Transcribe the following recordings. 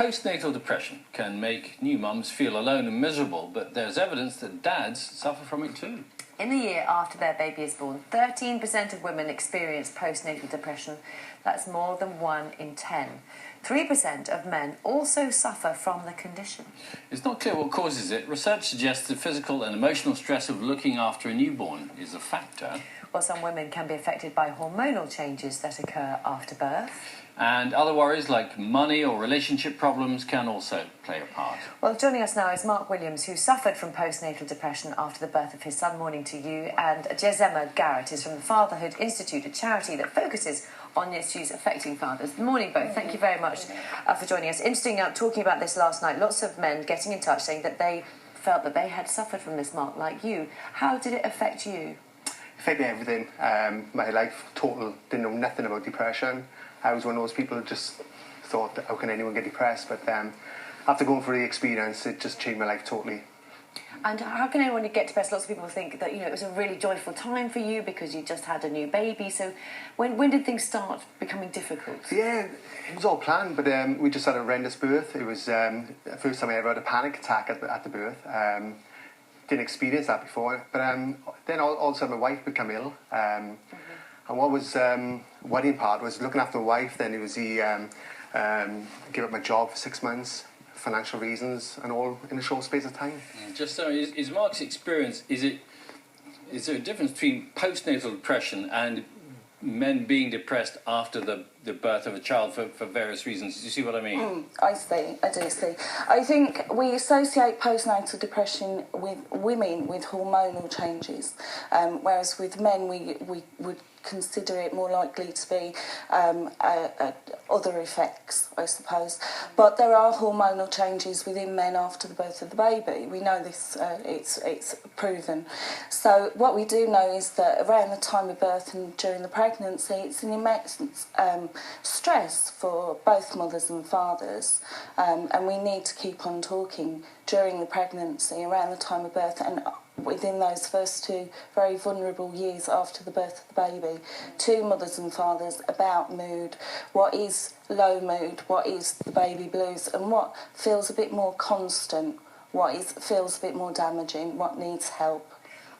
Postnatal depression can make new mums feel alone and miserable, but there's evidence that dads suffer from it too. In the year after their baby is born, 13% of women experience postnatal depression. That's more than 1 in 10. 3% of men also suffer from the condition. It's not clear what causes it. Research suggests the physical and emotional stress of looking after a newborn is a factor. Well, some women can be affected by hormonal changes that occur after birth. And other worries like money or relationship problems can also play a part. Well, joining us now is Mark Williams, who suffered from postnatal depression after the birth of his son. Morning to you. And Jezema Garrett is from the Fatherhood Institute, a charity that focuses on issues affecting fathers. Morning, both. Thank you very much for joining us. Interesting, talking about this last night, lots of men getting in touch saying that they felt that they had suffered from this, Mark, like you. How did it affect you? Affected everything. My life, total, didn't know nothing about depression. I was one of those people who just thought, how can anyone get depressed? But after going through the experience, it just changed my life totally. And how can anyone get depressed? Lots of people think that, it was a really joyful time for you because you just had a new baby. So when did things start becoming difficult? Yeah, it was all planned, but we just had a horrendous birth. It was the first time I ever had a panic attack at the birth. Didn't experience that before. But then all of a sudden my wife became ill. And what was worrying part was looking after my wife. Then it was give up my job for 6 months, financial reasons, and all in a short space of time. Just so, is Mark's experience, is there a difference between postnatal depression and men being depressed after the birth of a child for various reasons? Do you see what I mean? I do see. I think we associate postnatal depression with women with hormonal changes, whereas with men we would consider it more likely to be other effects, I suppose. But there are hormonal changes within men after the birth of the baby. We know this, it's proven. So what we do know is that around the time of birth and during the pregnancy, it's an immense stress for both mothers and fathers, and we need to keep on talking during the pregnancy, around the time of birth, and within those first 2 very vulnerable years after the birth of the baby, to mothers and fathers about mood, what is low mood, what is the baby blues, and what feels a bit more constant, what feels a bit more damaging, what needs help.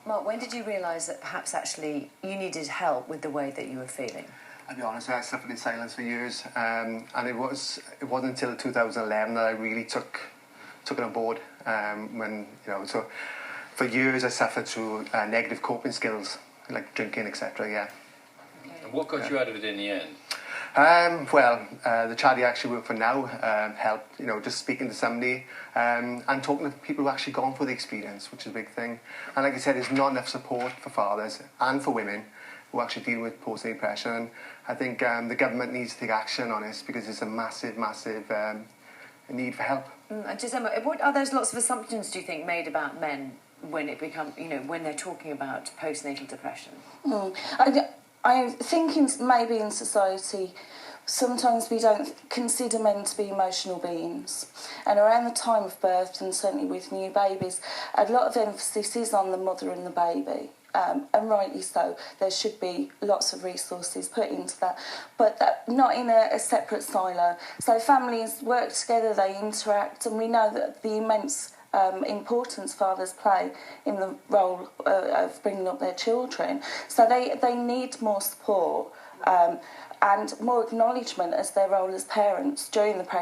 Mark, when did you realise that perhaps actually you needed help with the way that you were feeling? I'll be honest, I suffered in silence for years, and it wasn't until 2011 that I really took it on board. So for years I suffered through negative coping skills like drinking, etc. Yeah. And what got you out of it in the end? The charity I actually work for now helped, just speaking to somebody and talking to people who actually gone through the experience, which is a big thing. And like I said, there's not enough support for fathers and for women who actually deal with postnatal depression. And I think the government needs to take action on this because there's a massive need for help. Jezema, what are those lots of assumptions, do you think, made about men when it becomes, when they're talking about postnatal depression? I think maybe in society, sometimes we don't consider men to be emotional beings. And around the time of birth, and certainly with new babies, a lot of emphasis is on the mother and the baby. And rightly so, there should be lots of resources put into that, but not in a separate silo. So families work together, they interact, and we know that the immense importance fathers play in the role of bringing up their children. So they need more support and more acknowledgement as their role as parents during the pregnancy.